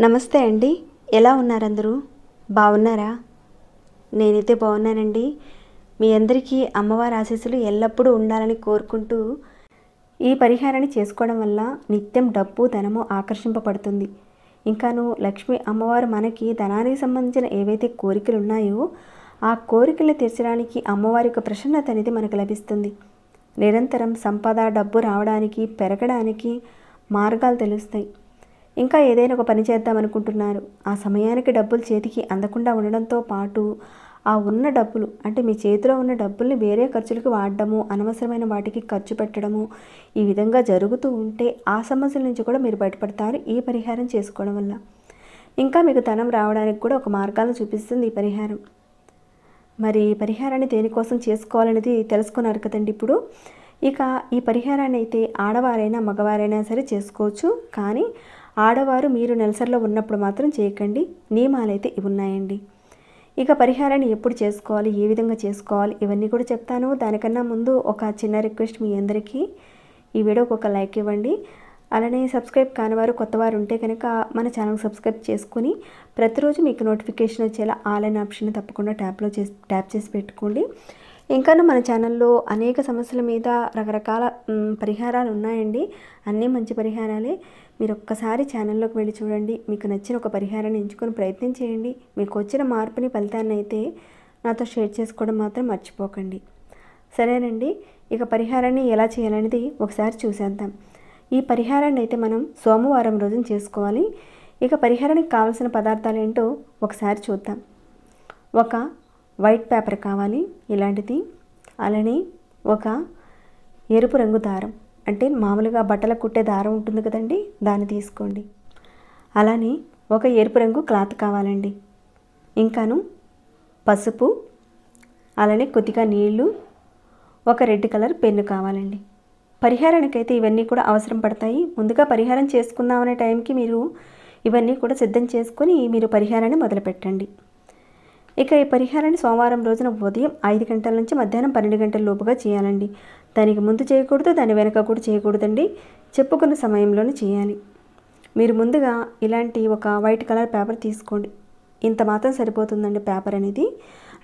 నమస్తే అండి. ఎలా ఉన్నారు అందరూ? బాగున్నారా? నేనైతే బాగున్నానండి. మీ అందరికీ అమ్మవారి ఆశీస్సులు ఎల్లప్పుడూ ఉండాలని కోరుకుంటూ ఈ పరిహారాన్ని చేసుకోవడం వల్ల నిత్యం డబ్బు ధనము ఆకర్షింపబడుతుంది. ఇంకాను లక్ష్మీ అమ్మవారు మనకి ధనానికి సంబంధించిన ఏవైతే కోరికలు ఉన్నాయో ఆ కోరికలు తీర్చడానికి అమ్మవారి యొక్క ప్రసన్నత అనేది మనకు లభిస్తుంది. నిరంతరం సంపద డబ్బు రావడానికి పెరగడానికి మార్గాలు తెలుస్తాయి. ఇంకా ఏదైనా ఒక పని చేద్దాం అనుకుంటున్నారు, ఆ సమయానికి డబ్బులు చేతికి అందకుండా ఉండడంతో పాటు ఆ ఉన్న డబ్బులు అంటే మీ చేతిలో ఉన్న డబ్బుల్ని వేరే ఖర్చులకు వాడడము, అనవసరమైన వాటికి ఖర్చు పెట్టడము ఈ విధంగా జరుగుతూ ఉంటే ఆ సమస్యల నుంచి కూడా మీరు బయటపడతారు ఈ పరిహారం చేసుకోవడం వల్ల. ఇంకా మీకు ధనం రావడానికి కూడా ఒక మార్గాలను చూపిస్తుంది ఈ పరిహారం. మరి ఈ పరిహారాన్ని దేనికోసం చేసుకోవాలనేది తెలుసుకున్నారు కదండి ఇప్పుడు. ఇక ఈ పరిహారాన్ని అయితే ఆడవారైనా మగవారైనా సరే చేసుకోవచ్చు. కానీ ఆడవారు మీరు నెలసరిలో ఉన్నప్పుడు మాత్రం చేయకండి. నియమాలైతే ఇవి ఉన్నాయండి. ఇక పరిహారాన్ని ఎప్పుడు చేసుకోవాలి, ఏ విధంగా చేసుకోవాలి ఇవన్నీ కూడా చెప్తాను. దానికన్నా ముందు ఒక చిన్న రిక్వెస్ట్ మీ అందరికీ, ఈ వీడియోకి ఒక లైక్ ఇవ్వండి. అలానే సబ్స్క్రైబ్ కానివారు కొత్తవారు ఉంటే కనుక మన ఛానల్ సబ్స్క్రైబ్ చేసుకుని ప్రతిరోజు మీకు నోటిఫికేషన్ వచ్చేలా ఆల్ అనే ఆప్షన్ తప్పకుండా ట్యాప్ చేసి పెట్టుకోండి. ఇంకాను మన ఛానల్లో అనేక సమస్యల మీద రకరకాల పరిహారాలు ఉన్నాయండి. అన్నీ మంచి పరిహారాలే. మీరు ఒక్కసారి ఛానల్లోకి వెళ్ళి చూడండి. మీకు నచ్చిన ఒక పరిహారాన్ని ఎంచుకొని ప్రయత్నం చేయండి. మీకు వచ్చిన మార్పుని ఫలితాన్ని అయితే నాతో షేర్ చేసుకోవడం మాత్రం మర్చిపోకండి. సరేనండి. ఇక పరిహారాన్ని ఎలా చేయాలనేది ఒకసారి చూసేద్దాం. ఈ పరిహారాన్ని అయితే మనం సోమవారం రోజున చేసుకోవాలి. ఇక పరిహారానికి కావాల్సిన పదార్థాలు ఏంటో ఒకసారి చూద్దాం. ఒక వైట్ పేపర్ కావాలి ఇలాంటిది. అలానే ఒక ఎరుపు రంగు దారం, అంటే మామూలుగా బట్టలకు కుట్టే దారం ఉంటుంది కదండి, దాన్ని తీసుకోండి. అలానే ఒక ఎరుపు రంగు క్లాత్ కావాలండి. ఇంకాను పసుపు, అలానే కొద్దిగా నీళ్లు, ఒక రెడ్ కలర్ పెన్ను కావాలండి. పరిహారానికైతే ఇవన్నీ కూడా అవసరం పడతాయి. ముందుగా పరిహారం చేసుకుందామనే టైంకి మీరు ఇవన్నీ కూడా సిద్ధం చేసుకొని మీరు పరిహారాన్ని మొదలుపెట్టండి. ఇక ఈ పరిహారాన్ని సోమవారం రోజున ఉదయం 5 గంటల నుంచి మధ్యాహ్నం 12 గంటల లోపుగా చేయాలండి. దానికి ముందు చేయకూడదు, దాని వెనక కూడా చేయకూడదండి. చెప్పుకున్న సమయంలోనే చేయాలి. మీరు ముందుగా ఇలాంటి ఒక వైట్ కలర్ పేపర్ తీసుకోండి. ఇంత మాత్రం సరిపోతుందండి పేపర్ అనేది.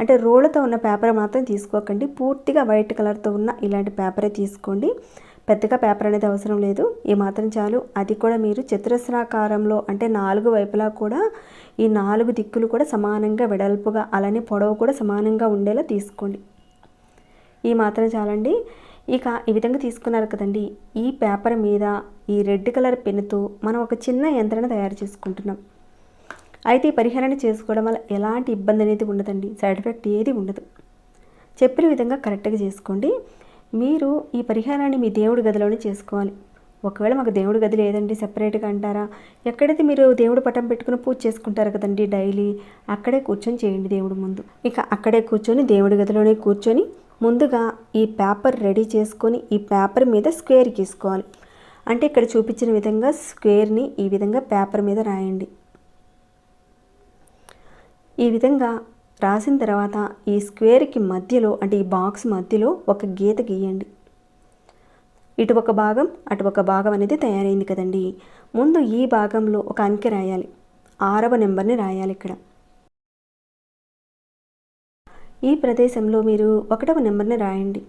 అంటే రోళ్ళతో ఉన్న పేపర్ మాత్రం తీసుకోకండి. పూర్తిగా వైట్ కలర్తో ఉన్న ఇలాంటి పేపరే తీసుకోండి. పెద్దగా పేపర్ అనేది అవసరం లేదు, ఈ మాత్రం చాలు. అది కూడా మీరు చతురస్రాకారంలో అంటే 4 వైపులా కూడా ఈ 4 దిక్కులు కూడా సమానంగా వెడల్పుగా అలానే పొడవు కూడా సమానంగా ఉండేలా తీసుకోండి. ఈ మాత్రం చాలండి. ఇక ఈ విధంగా తీసుకున్నారు కదండి. ఈ పేపర్ మీద ఈ రెడ్ కలర్ పెన్నుతో మనం ఒక చిన్న యంత్రణ తయారు చేసుకుంటున్నాం. అయితే ఈ పరిహారాన్ని చేసుకోవడం వల్ల ఎలాంటి ఇబ్బంది అనేది ఉండదండి. సైడ్ ఎఫెక్ట్ ఏది ఉండదు. చెప్పిన విధంగా కరెక్ట్గా చేసుకోండి. మీరు ఈ పరిహారాన్ని మీ దేవుడి గదిలోనే చేసుకోవాలి. ఒకవేళ మాకు దేవుడి గది లేదండి సెపరేట్గా అంటారా, ఎక్కడైతే మీరు దేవుడు పటం పెట్టుకుని పూజ చేసుకుంటారు కదండి డైలీ, అక్కడే కూర్చొని చేయండి దేవుడి ముందు. ఇక అక్కడే కూర్చొని దేవుడి గదిలోనే కూర్చొని ముందుగా ఈ పేపర్ రెడీ చేసుకొని ఈ పేపర్ మీద స్క్వేర్ గీసుకోవాలి. అంటే ఇక్కడ చూపించిన విధంగా స్క్వేర్ని ఈ విధంగా పేపర్ మీద రాయండి. ఈ విధంగా రాసిన తర్వాత ఈ స్క్వేర్కి మధ్యలో అంటే ఈ బాక్స్ మధ్యలో ఒక గీత గీయండి. ఇటు ఒక భాగం అటు ఒక భాగం అనేది తయారైంది కదండి. ముందు ఈ భాగంలో ఒక అంకె రాయాలి. 6వ నెంబర్ని రాయాలి ఇక్కడ. ఈ ప్రదేశంలో మీరు 1వ నెంబర్ని రాయండి.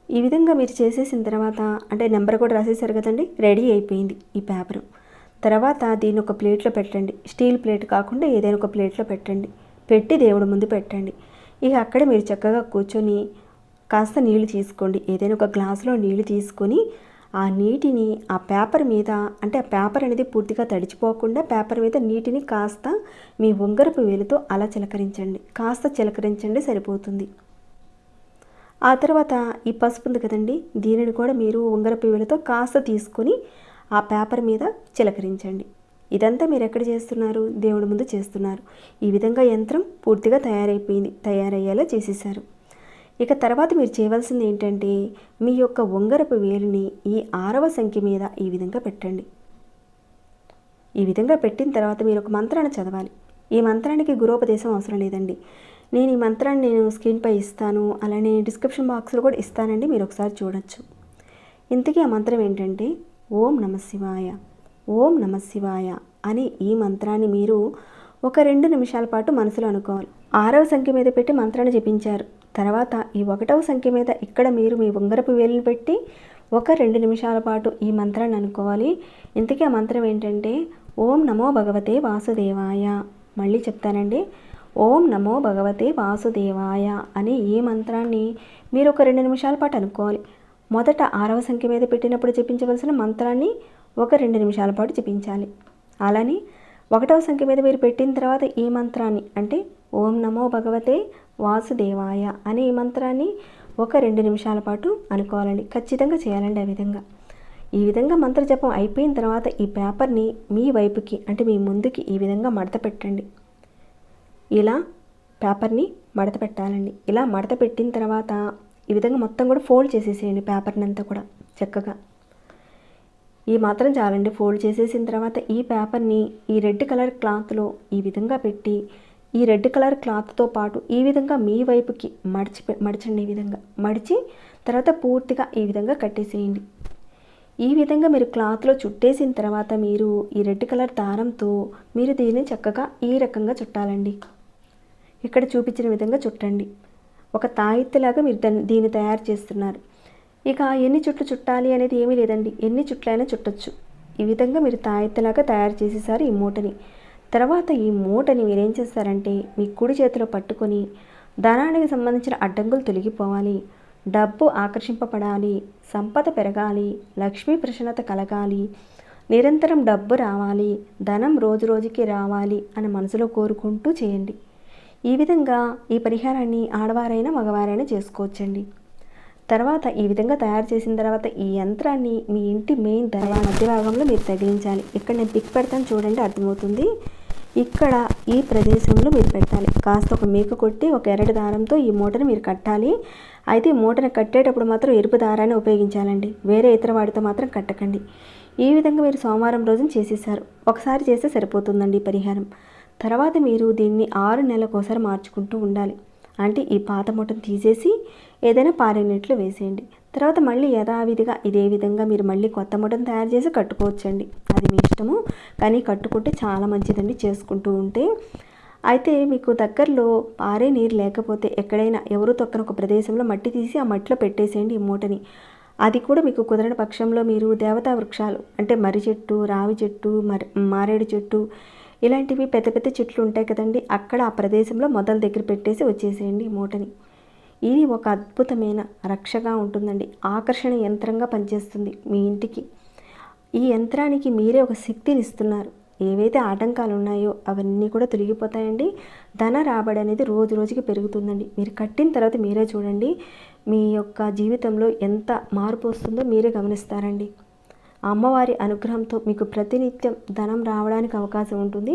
ఈ విధంగా మీరు చేసేసిన తర్వాత అంటే నెంబర్ కూడా రాసేసారు కదండి, రెడీ అయిపోయింది ఈ పేపరు. తర్వాత దీన్ని ఒక ప్లేట్లో పెట్టండి. స్టీల్ ప్లేట్ కాకుండా ఏదైనా ఒక ప్లేట్లో పెట్టండి. పెట్టి దేవుడి ముందు పెట్టండి. ఇక అక్కడే మీరు చక్కగా కూర్చొని కాస్త నీళ్లు తీసుకోండి. ఏదైనా ఒక గ్లాసులో నీళ్లు తీసుకొని ఆ నీటిని ఆ పేపర్ మీద అంటే ఆ పేపర్ అనేది పూర్తిగా తడిచిపోకుండా పేపర్ మీద నీటిని కాస్త మీ ఉంగరపు వేలుతో అలా చిలకరించండి. కాస్త చిలకరించండి సరిపోతుంది. ఆ తర్వాత ఈ పసుపు ఉంది కదండి, దీనిని కూడా మీరు ఉంగరపు వేలుతో కాస్త తీసుకొని ఆ పేపర్ మీద చిలకరించండి. ఇదంతా మీరు ఎక్కడ చేస్తున్నారు? దేవుడి ముందు చేస్తున్నారు. ఈ విధంగా యంత్రం పూర్తిగా తయారైపోయింది. తయారయ్యేలా చేసేసారు. ఇక తర్వాత మీరు చేయవలసింది ఏంటంటే మీ యొక్క ఉంగరపు వేలుని ఈ 6వ సంఖ్య మీద ఈ విధంగా పెట్టండి. ఈ విధంగా పెట్టిన తర్వాత మీరు ఒక మంత్రాన్ని చదవాలి. ఈ మంత్రానికి గురోపదేశం అవసరం లేదండి. నేను ఈ మంత్రాన్ని స్క్రీన్పై ఇస్తాను, అలానే డిస్క్రిప్షన్ బాక్స్లో కూడా ఇస్తానండి, మీరు ఒకసారి చూడొచ్చు. ఇంతకీ ఆ మంత్రం ఏంటంటే ఓం నమః శివాయ, ఓం నమః శివాయ అని ఈ మంత్రాన్ని మీరు ఒక 2 నిమిషాల పాటు మనసులో అనుకోవాలి. 6వ సంఖ్య మీద పెట్టి మంత్రాన్ని జపించారు. తర్వాత ఈ 1వ సంఖ్య మీద ఇక్కడ మీరు మీ ఉంగరపు వేలును పెట్టి ఒక 2 నిమిషాల పాటు ఈ మంత్రాన్ని అనుకోవాలి. ఇంతకీ ఆ మంత్రం ఏంటంటే ఓం నమో భగవతే వాసుదేవాయ. మళ్ళీ చెప్తానండి, ఓం నమో భగవతే వాసుదేవాయ అనే ఈ మంత్రాన్ని మీరు ఒక 2 నిమిషాల పాటు అనుకోవాలి. మొదట 6వ సంఖ్య మీద పెట్టినప్పుడు జపించవలసిన మంత్రాన్ని ఒక 2 నిమిషాల పాటు జపించాలి. అలానే 1వ సంఖ్య మీద మీరు పెట్టిన తర్వాత ఈ మంత్రాన్ని అంటే ఓం నమో భగవతే వాసుదేవాయ అనే ఈ మంత్రాన్ని ఒక 2 నిమిషాల పాటు అనుకోవాలండి. ఖచ్చితంగా చేయాలండి ఆ విధంగా. ఈ విధంగా మంత్ర జపం అయిపోయిన తర్వాత ఈ పేపర్ని మీ వైపుకి అంటే మీ ముందుకి ఈ విధంగా మడత పెట్టండి. ఇలా పేపర్ని మడత పెట్టాలండి. ఇలా మడత పెట్టిన తర్వాత ఈ విధంగా మొత్తం కూడా ఫోల్డ్ చేసేసేయండి పేపర్ని అంతా కూడా చక్కగా. ఈ మాత్రం చాలండి. ఫోల్డ్ చేసేసిన తర్వాత ఈ పేపర్ని ఈ రెడ్ కలర్ క్లాత్లో ఈ విధంగా పెట్టి ఈ రెడ్ కలర్ క్లాత్తో పాటు ఈ విధంగా మీ వైపుకి మడచండి. ఈ విధంగా మడిచి తర్వాత పూర్తిగా ఈ విధంగా కట్టేసేయండి. ఈ విధంగా మీరు క్లాత్లో చుట్టేసిన తర్వాత మీరు ఈ రెడ్ కలర్ దారంతో మీరు దీన్ని చక్కగా ఈ రకంగా చుట్టాలండి. ఇక్కడ చూపించిన విధంగా చుట్టండి. ఒక తాయెత్తులాగా మీరు దీన్ని తయారు చేస్తున్నారు. ఇక ఎన్ని చుట్లు చుట్టాలి అనేది ఏమీ లేదండి, ఎన్ని చుట్లైనా చుట్టొచ్చు. ఈ విధంగా మీరు తాయెత్తులాగా తయారు చేసేసారు ఈ మూటని. తర్వాత ఈ మూటని మీరేం చేస్తారంటే మీ కుడి చేతిలో పట్టుకొని ధనానికి సంబంధించిన అడ్డంకులు తొలగిపోవాలి, డబ్బు ఆకర్షింపబడాలి, సంపద పెరగాలి, లక్ష్మీ ప్రసన్నత కలగాలి, నిరంతరం డబ్బు రావాలి, ధనం రోజు రోజుకి రావాలి అని మనసులో కోరుకుంటూ చేయండి. ఈ విధంగా ఈ పరిహారాన్ని ఆడవారైనా మగవారైనా చేసుకోవచ్చండి. తర్వాత ఈ విధంగా తయారు చేసిన తర్వాత ఈ యంత్రాన్ని మీ ఇంటి మెయిన్ మధ్య భాగంలో మీరు తగిలించాలి. ఇక్కడ నేను పిక్ పెడతాను చూడండి, అర్థమవుతుంది. ఇక్కడ ఈ ప్రదేశంలో మీరు పెట్టాలి. కాస్త ఒక మేకు కొట్టి ఒక ఎర్రటి దారంతో ఈ మూటను మీరు కట్టాలి. అయితే ఈ మూటను కట్టేటప్పుడు మాత్రం ఎరుపు దారాన్ని ఉపయోగించాలండి, వేరే ఇతర వాటితో మాత్రం కట్టకండి. ఈ విధంగా మీరు సోమవారం రోజున చేసేసారు. ఒకసారి చేస్తే సరిపోతుందండి ఈ పరిహారం. తర్వాత మీరు దీన్ని 6 నెలలకు ఒకసారి మార్చుకుంటూ ఉండాలి. అంటే ఈ పాత మూటను తీసేసి ఏదైనా పారేనట్లు వేసేయండి. తర్వాత మళ్ళీ యథావిధిగా ఇదే విధంగా మీరు మళ్ళీ కొత్త మూటను తయారు చేసి కట్టుకోవచ్చండి, అది మీ ఇష్టము. కానీ కట్టుకుంటే చాలా మంచిదండి చేసుకుంటూ ఉంటే. అయితే మీకు దగ్గరలో పారే నీరు లేకపోతే ఎక్కడైనా ఎవరు తొక్కని ఒక ప్రదేశంలో మట్టి తీసి ఆ మట్టిలో పెట్టేసేయండి ఈ మూటని. అది కూడా మీకు కుదరని పక్షంలో మీరు దేవతా వృక్షాలు అంటే మర్రి చెట్టు, రావి చెట్టు, మారేడు చెట్టు ఇలాంటివి పెద్ద పెద్ద చెట్లు ఉంటాయి కదండి, అక్కడ ఆ ప్రదేశంలో మొదల దగ్గర పెట్టేసి వచ్చేసేయండి ఈ మూటని. ఇది ఒక అద్భుతమైన రక్షగా ఉంటుందండి, ఆకర్షణ యంత్రంగా పనిచేస్తుంది మీ ఇంటికి. ఈ యంత్రానికి మీరే ఒక శక్తిని ఇస్తున్నారు. ఏవైతే ఆటంకాలు ఉన్నాయో అవన్నీ కూడా తొలగిపోతాయండి. ధన రాబడి అనేది రోజు రోజుకి పెరుగుతుందండి. మీరు కట్టిన తర్వాత మీరే చూడండి, మీ యొక్క జీవితంలో ఎంత మార్పు వస్తుందో మీరే గమనిస్తారండి. అమ్మవారి అనుగ్రహంతో మీకు ప్రతినిత్యం ధనం రావడానికి అవకాశం ఉంటుంది.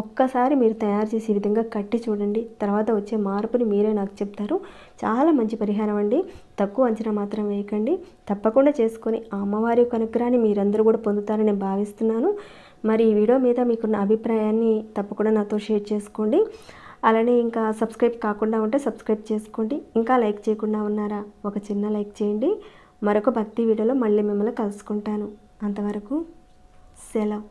ఒక్కసారి మీరు తయారు చేసి ఈ విధంగా కట్టి చూడండి, తర్వాత వచ్చే మార్పుని మీరే నాకు చెప్తారు. చాలా మంచి పరిహారం అండి, తక్కువ అంచనా మాత్రం వేయకండి. తప్పకుండా చేసుకొని ఆ అమ్మవారి యొక్క అనుగ్రహాన్ని మీరందరూ కూడా పొందుతారని నేను భావిస్తున్నాను. మరి ఈ వీడియో మీద మీకున్న అభిప్రాయాన్ని తప్పకుండా నాతో షేర్ చేసుకోండి. అలానే ఇంకా సబ్స్క్రైబ్ కాకుండా ఉంటే సబ్స్క్రైబ్ చేసుకోండి. ఇంకా లైక్ చేయకుండా ఉన్నారా, ఒక చిన్న లైక్ చేయండి. మరొక భక్తి వీడియోలో మళ్ళీ మిమ్మల్ని కలుసుకుంటాను. అంతవరకు సెలవు.